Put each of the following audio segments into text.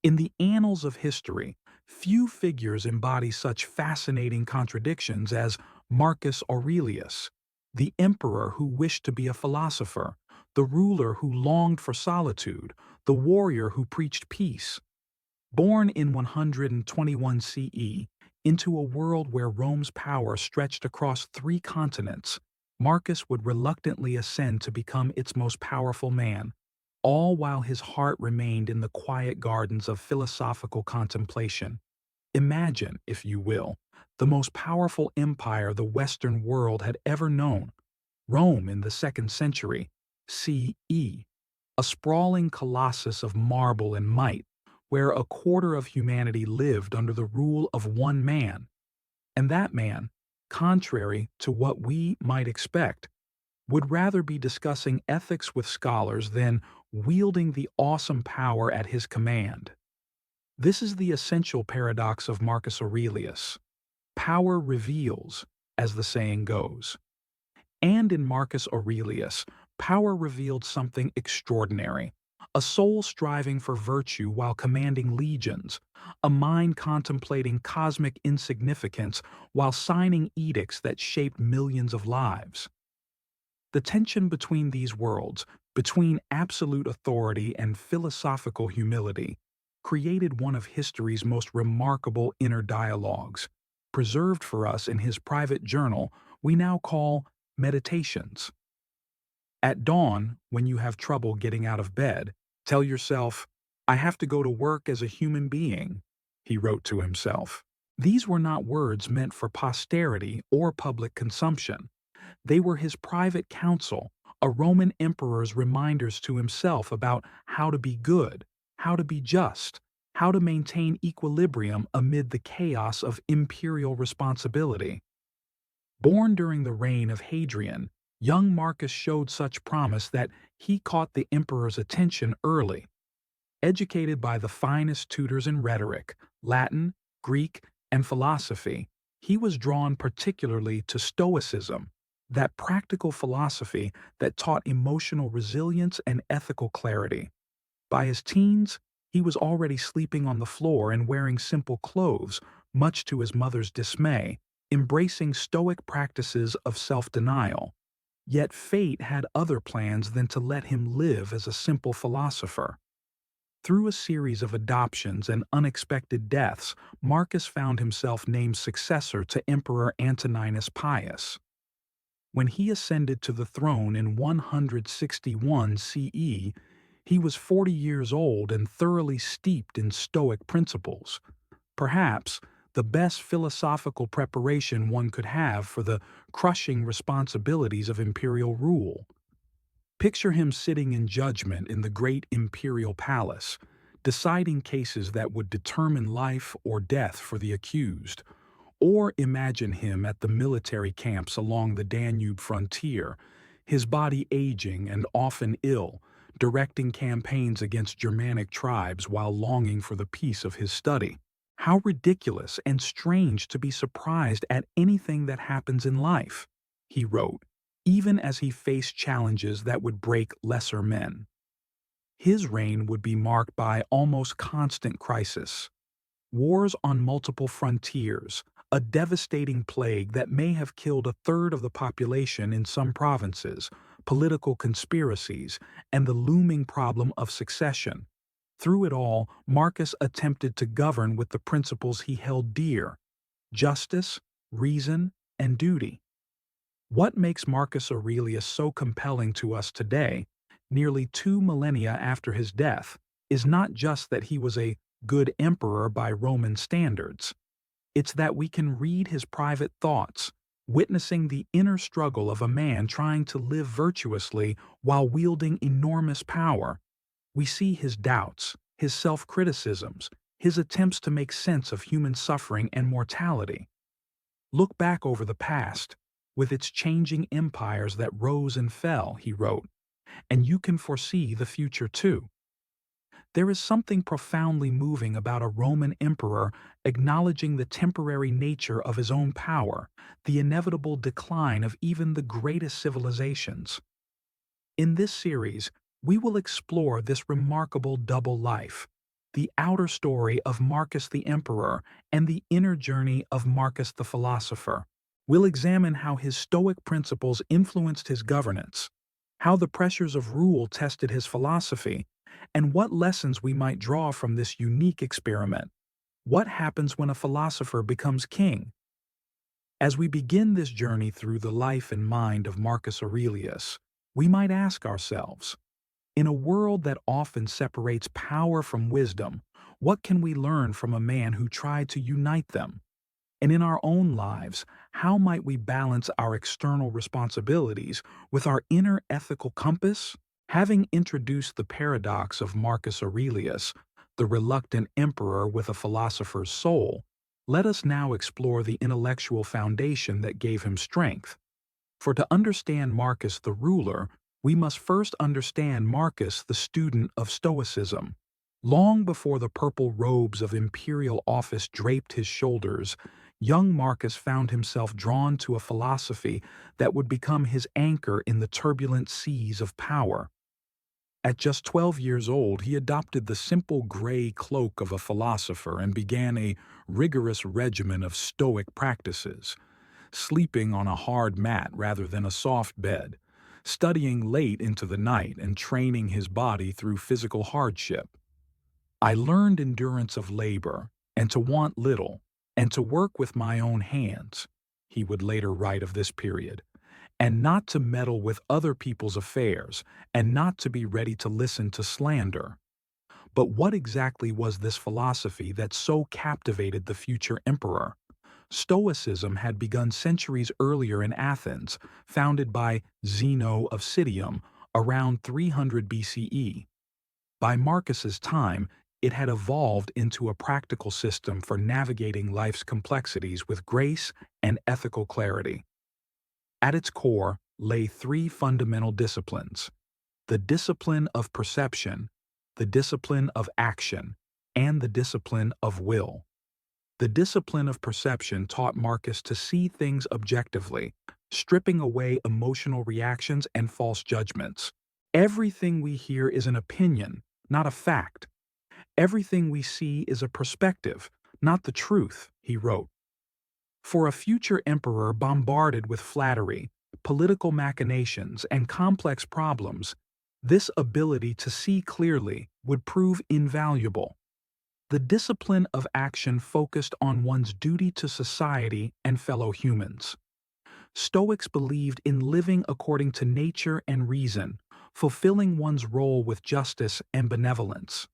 In the annals of history, few figures embody such fascinating contradictions as Marcus Aurelius, the emperor who wished to be a philosopher, the ruler who longed for solitude, the warrior who preached peace. Born in 121 CE into a world where Rome's power stretched across three continents, Marcus would reluctantly ascend to become its most powerful man, all while his heart remained in the quiet gardens of philosophical contemplation. Imagine, if you will, the most powerful empire the Western world had ever known, Rome in the 2nd century CE, a sprawling colossus of marble and might, where a quarter of humanity lived under the rule of one man. And that man, contrary to what we might expect, would rather be discussing ethics with scholars than wielding the awesome power at his command. This is the essential paradox of Marcus Aurelius. Power reveals, as the saying goes. And in Marcus Aurelius, power revealed something extraordinary. A soul striving for virtue while commanding legions, a mind contemplating cosmic insignificance while signing edicts that shaped millions of lives. The tension between these worlds, between absolute authority and philosophical humility, created one of history's most remarkable inner dialogues, preserved for us in his private journal we now call Meditations. At dawn, when you have trouble getting out of bed, tell yourself, "I have to go to work as a human being," he wrote to himself. These were not words meant for posterity or public consumption. They were his private counsel, a Roman emperor's reminders to himself about how to be good, how to be just, how to maintain equilibrium amid the chaos of imperial responsibility. Born during the reign of Hadrian, young Marcus showed such promise that he caught the emperor's attention early. Educated by the finest tutors in rhetoric, Latin, Greek, and philosophy, he was drawn particularly to Stoicism, that practical philosophy that taught emotional resilience and ethical clarity. By his teens, he was already sleeping on the floor and wearing simple clothes, much to his mother's dismay, embracing Stoic practices of self-denial. Yet fate had other plans than to let him live as a simple philosopher. Through a series of adoptions and unexpected deaths, Marcus found himself named successor to Emperor Antoninus Pius. When he ascended to the throne in 161 CE, he was 40 years old and thoroughly steeped in Stoic principles. Perhaps the best philosophical preparation one could have for the crushing responsibilities of imperial rule. Picture him sitting in judgment in the great imperial palace, deciding cases that would determine life or death for the accused. Or imagine him at the military camps along the Danube frontier, his body aging and often ill, directing campaigns against Germanic tribes while longing for the peace of his study. How ridiculous and strange to be surprised at anything that happens in life, he wrote, even as he faced challenges that would break lesser men. His reign would be marked by almost constant crisis. Wars on multiple frontiers, a devastating plague that may have killed a third of the population in some provinces, political conspiracies, and the looming problem of succession. Through it all, Marcus attempted to govern with the principles he held dear: justice, reason, and duty. What makes Marcus Aurelius so compelling to us today, nearly 2 millennia after his death, is not just that he was a good emperor by Roman standards. It's that we can read his private thoughts, witnessing the inner struggle of a man trying to live virtuously while wielding enormous power. We see his doubts, his self-criticisms, his attempts to make sense of human suffering and mortality. Look back over the past, with its changing empires that rose and fell, he wrote, and you can foresee the future too. There is something profoundly moving about a Roman emperor acknowledging the temporary nature of his own power, the inevitable decline of even the greatest civilizations. In this series, we will explore this remarkable double life, the outer story of Marcus the Emperor and the inner journey of Marcus the Philosopher. We'll examine how his Stoic principles influenced his governance, how the pressures of rule tested his philosophy, and what lessons we might draw from this unique experiment. What happens when a philosopher becomes king? As we begin this journey through the life and mind of Marcus Aurelius, we might ask ourselves, in a world that often separates power from wisdom, what can we learn from a man who tried to unite them? And in our own lives, how might we balance our external responsibilities with our inner ethical compass? Having introduced the paradox of Marcus Aurelius, the reluctant emperor with a philosopher's soul, let us now explore the intellectual foundation that gave him strength. For to understand Marcus the ruler, we must first understand Marcus the student of Stoicism. Long before the purple robes of imperial office draped his shoulders, young Marcus found himself drawn to a philosophy that would become his anchor in the turbulent seas of power. At just 12 years old, he adopted the simple gray cloak of a philosopher and began a rigorous regimen of Stoic practices, sleeping on a hard mat rather than a soft bed, studying late into the night and training his body through physical hardship. I learned endurance of labor, and to want little, and to work with my own hands, he would later write of this period, and not to meddle with other people's affairs, and not to be ready to listen to slander. But what exactly was this philosophy that so captivated the future emperor? Stoicism had begun centuries earlier in Athens, founded by Zeno of Citium around 300 BCE. By Marcus's time, it had evolved into a practical system for navigating life's complexities with grace and ethical clarity. At its core lay three fundamental disciplines: the discipline of perception, the discipline of action, and the discipline of will. The discipline of perception taught Marcus to see things objectively, stripping away emotional reactions and false judgments. Everything we hear is an opinion, not a fact. Everything we see is a perspective, not the truth, he wrote. For a future emperor bombarded with flattery, political machinations, and complex problems, this ability to see clearly would prove invaluable. The discipline of action focused on one's duty to society and fellow humans. Stoics believed in living according to nature and reason, fulfilling one's role with justice and benevolence.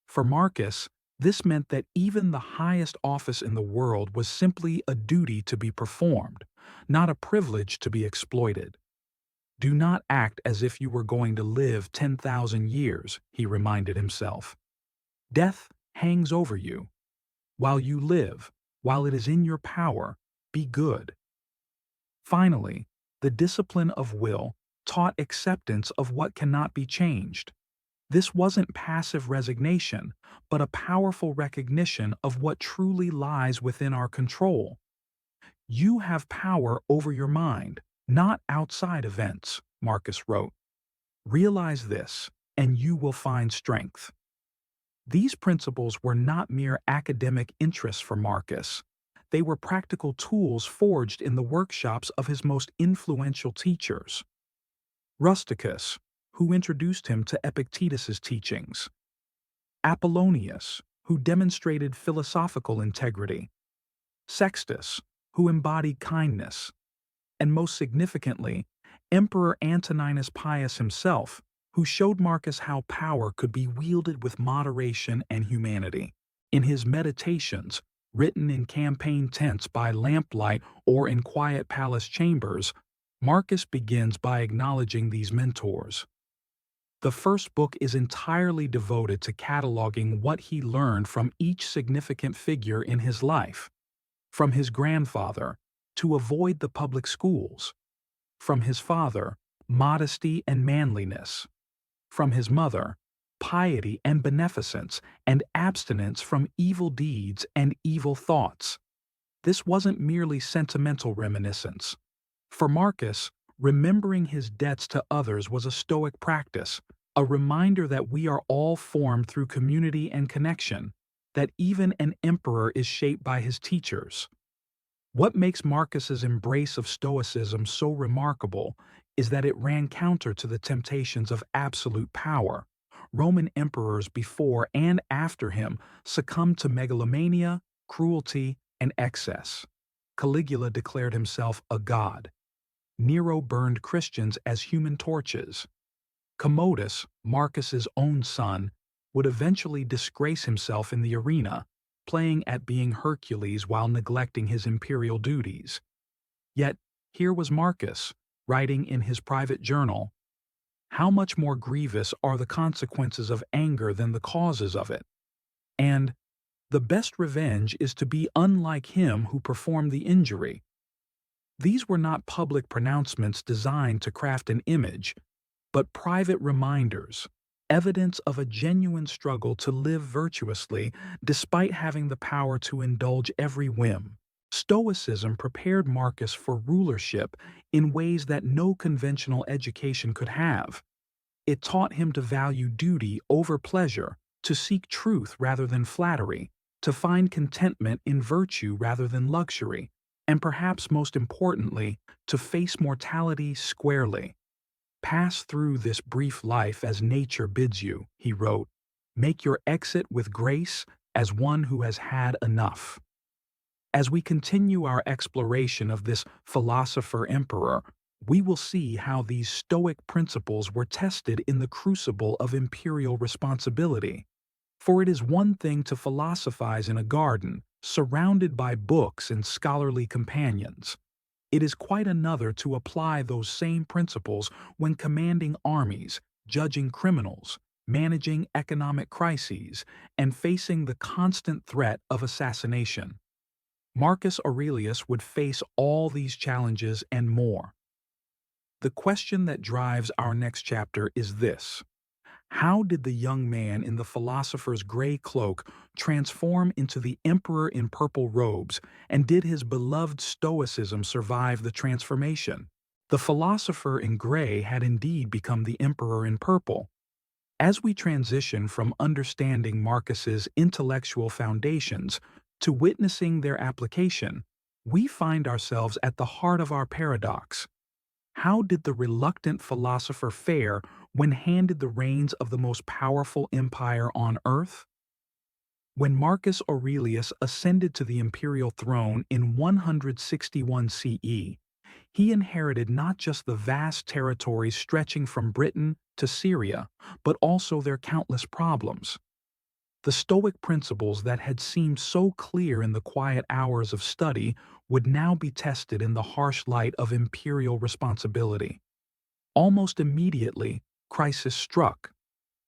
For Marcus, this meant that even the highest office in the world was simply a duty to be performed, not a privilege to be exploited. Do not act as if you were going to live 10,000 years, he reminded himself. Death hangs over you. While you live, while it is in your power, be good. Finally, the discipline of will taught acceptance of what cannot be changed. This wasn't passive resignation, but a powerful recognition of what truly lies within our control. You have power over your mind, not outside events, Marcus wrote. Realize this, and you will find strength. These principles were not mere academic interests for Marcus. They were practical tools forged in the workshops of his most influential teachers. Rusticus, who introduced him to Epictetus's teachings. Apollonius, who demonstrated philosophical integrity. Sextus, who embodied kindness. And most significantly, Emperor Antoninus Pius himself, who showed Marcus how power could be wielded with moderation and humanity. In his meditations, written in campaign tents by lamplight or in quiet palace chambers, Marcus begins by acknowledging these mentors. The first book is entirely devoted to cataloging what he learned from each significant figure in his life. From his grandfather, to avoid the public schools. From his father, modesty and manliness. From his mother, piety and beneficence, and abstinence from evil deeds and evil thoughts. This wasn't merely sentimental reminiscence. For Marcus, remembering his debts to others was a Stoic practice, a reminder that we are all formed through community and connection, that even an emperor is shaped by his teachers. What makes Marcus's embrace of Stoicism so remarkable is that it ran counter to the temptations of absolute power. Roman emperors before and after him succumbed to megalomania, cruelty, and excess. Caligula declared himself a god. Nero burned Christians as human torches. Commodus, Marcus's own son, would eventually disgrace himself in the arena, playing at being Hercules while neglecting his imperial duties. Yet, here was Marcus, writing in his private journal, "How much more grievous are the consequences of anger than the causes of it?" And, "The best revenge is to be unlike him who performed the injury." These were not public pronouncements designed to craft an image, but private reminders, evidence of a genuine struggle to live virtuously despite having the power to indulge every whim. Stoicism prepared Marcus for rulership in ways that no conventional education could have. It taught him to value duty over pleasure, to seek truth rather than flattery, to find contentment in virtue rather than luxury, and perhaps most importantly, to face mortality squarely. "Pass through this brief life as nature bids you," he wrote. "Make your exit with grace as one who has had enough." As we continue our exploration of this philosopher-emperor, we will see how these Stoic principles were tested in the crucible of imperial responsibility. For it is one thing to philosophize in a garden, surrounded by books and scholarly companions. It is quite another to apply those same principles when commanding armies, judging criminals, managing economic crises, and facing the constant threat of assassination. Marcus Aurelius would face all these challenges and more. The question that drives our next chapter is this: how did the young man in the philosopher's gray cloak transform into the emperor in purple robes, and did his beloved Stoicism survive the transformation? The philosopher in gray had indeed become the emperor in purple. As we transition from understanding Marcus's intellectual foundations to witnessing their application, we find ourselves at the heart of our paradox. How did the reluctant philosopher fare when handed the reins of the most powerful empire on earth? When Marcus Aurelius ascended to the imperial throne in 161 CE, he inherited not just the vast territories stretching from Britain to Syria, but also their countless problems. The Stoic principles that had seemed so clear in the quiet hours of study would now be tested in the harsh light of imperial responsibility. Almost immediately, crisis struck.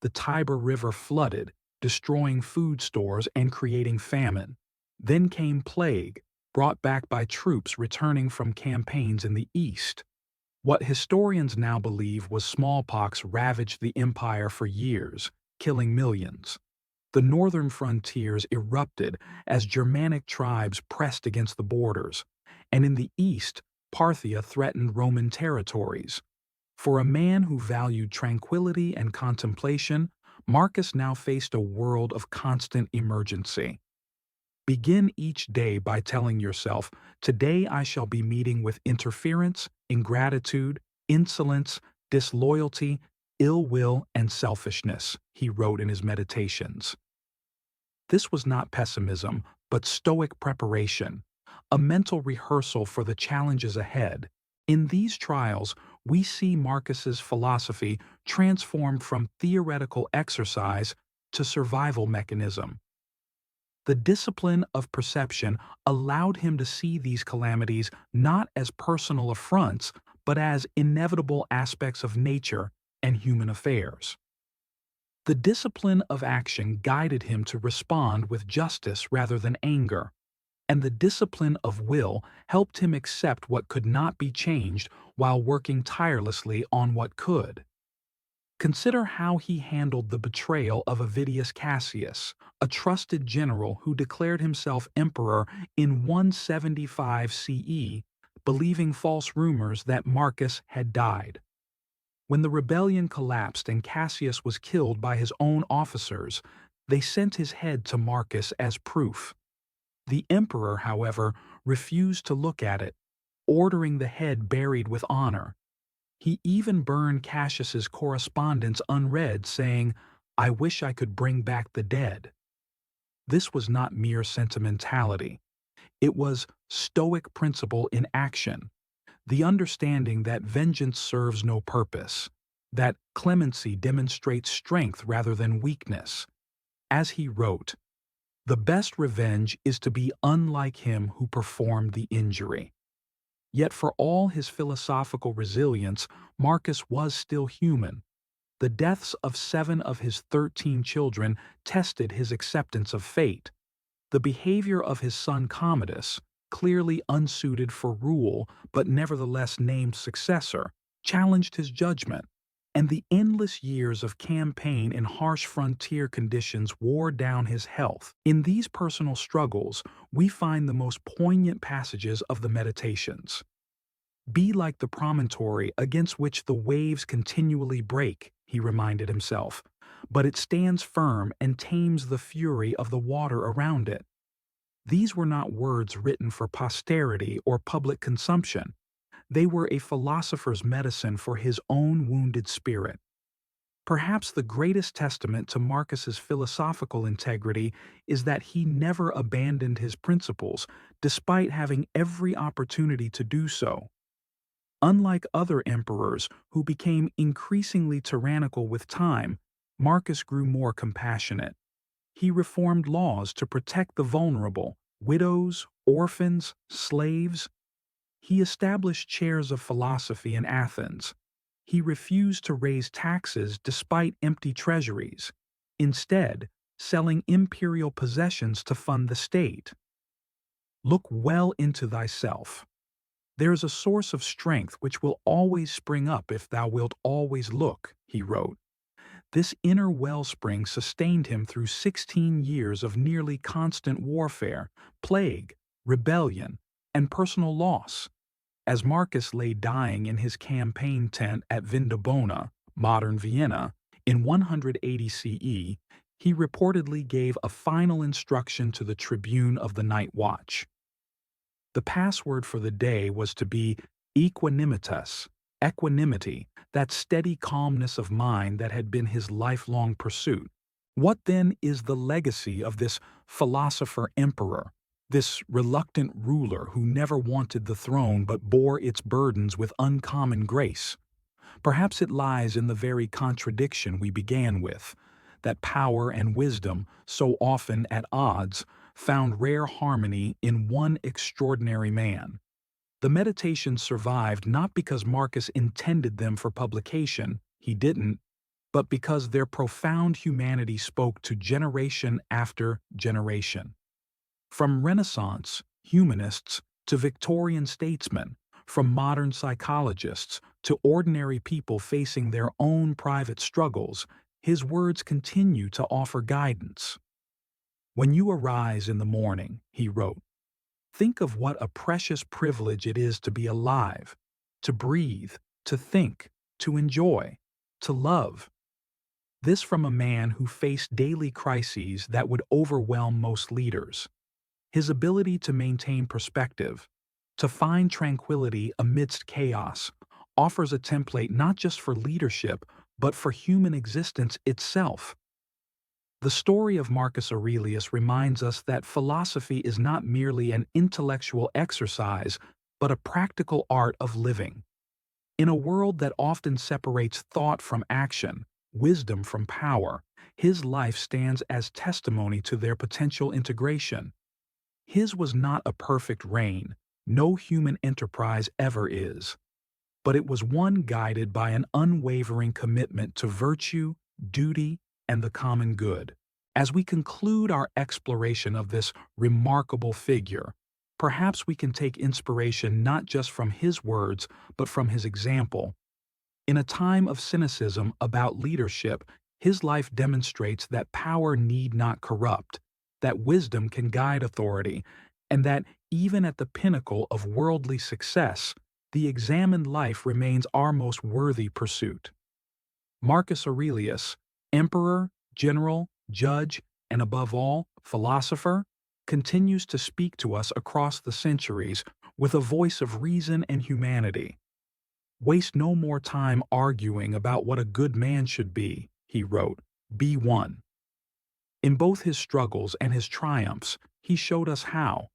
The Tiber River flooded, destroying food stores and creating famine. Then came plague, brought back by troops returning from campaigns in the east. What historians now believe was smallpox ravaged the empire for years, killing millions. The northern frontiers erupted as Germanic tribes pressed against the borders, and in the east, Parthia threatened Roman territories. For a man who valued tranquility and contemplation, Marcus now faced a world of constant emergency. Begin each day by telling yourself, "Today I shall be meeting with interference, ingratitude, insolence, disloyalty, ill will, and selfishness," he wrote in his meditations. This was not pessimism, but Stoic preparation, a mental rehearsal for the challenges ahead. In these trials, we see Marcus's philosophy transformed from theoretical exercise to survival mechanism. The discipline of perception allowed him to see these calamities not as personal affronts, but as inevitable aspects of nature and human affairs. The discipline of action guided him to respond with justice rather than anger, and the discipline of will helped him accept what could not be changed while working tirelessly on what could. Consider how he handled the betrayal of Avidius Cassius, a trusted general who declared himself emperor in 175 CE, believing false rumors that Marcus had died. When the rebellion collapsed and Cassius was killed by his own officers, they sent his head to Marcus as proof. The emperor, however, refused to look at it, ordering the head buried with honor. He even burned Cassius's correspondence unread, saying, "I wish I could bring back the dead." This was not mere sentimentality. It was Stoic principle in action, the understanding that vengeance serves no purpose, that clemency demonstrates strength rather than weakness. As he wrote, "The best revenge is to be unlike him who performed the injury." Yet for all his philosophical resilience, Marcus was still human. The deaths of 7 of his 13 children tested his acceptance of fate. The behavior of his son Commodus, clearly unsuited for rule but nevertheless named successor, challenged his judgment, and the endless years of campaign in harsh frontier conditions wore down his health. In these personal struggles, we find the most poignant passages of the Meditations. "Be like the promontory against which the waves continually break," he reminded himself, "but it stands firm and tames the fury of the water around it." These were not words written for posterity or public consumption. They were a philosopher's medicine for his own wounded spirit. Perhaps the greatest testament to Marcus's philosophical integrity is that he never abandoned his principles, despite having every opportunity to do so. Unlike other emperors who became increasingly tyrannical with time, Marcus grew more compassionate. He reformed laws to protect the vulnerable, widows, orphans, slaves. He established chairs of philosophy in Athens. He refused to raise taxes despite empty treasuries, instead selling imperial possessions to fund the state. "Look well into thyself. There is a source of strength which will always spring up if thou wilt always look," he wrote. This inner wellspring sustained him through 16 years of nearly constant warfare, plague, rebellion, and personal loss. As Marcus lay dying in his campaign tent at Vindobona, modern Vienna, in 180 CE, he reportedly gave a final instruction to the tribune of the night watch. The password for the day was to be equanimitas, equanimity, that steady calmness of mind that had been his lifelong pursuit. What then is the legacy of this philosopher-emperor, this reluctant ruler who never wanted the throne but bore its burdens with uncommon grace? Perhaps it lies in the very contradiction we began with, that power and wisdom, so often at odds, found rare harmony in one extraordinary man. The Meditations survived not because Marcus intended them for publication, he didn't, but because their profound humanity spoke to generation after generation. From Renaissance humanists to Victorian statesmen, from modern psychologists to ordinary people facing their own private struggles, his words continue to offer guidance. "When you arise in the morning," he wrote, "think of what a precious privilege it is to be alive, to breathe, to think, to enjoy, to love." This from a man who faced daily crises that would overwhelm most leaders. His ability to maintain perspective, to find tranquility amidst chaos, offers a template not just for leadership, but for human existence itself. The story of Marcus Aurelius reminds us that philosophy is not merely an intellectual exercise, but a practical art of living. In a world that often separates thought from action, wisdom from power, his life stands as testimony to their potential integration. His was not a perfect reign, no human enterprise ever is, but it was one guided by an unwavering commitment to virtue, duty, and the common good. As we conclude our exploration of this remarkable figure, perhaps we can take inspiration not just from his words, but from his example. In a time of cynicism about leadership, his life demonstrates that power need not corrupt, that wisdom can guide authority, and that even at the pinnacle of worldly success, the examined life remains our most worthy pursuit. Marcus Aurelius, emperor, general, judge, and above all, philosopher, continues to speak to us across the centuries with a voice of reason and humanity. Waste no more time arguing about what a good man should be, he wrote. Be one. In both his struggles and his triumphs, he showed us how,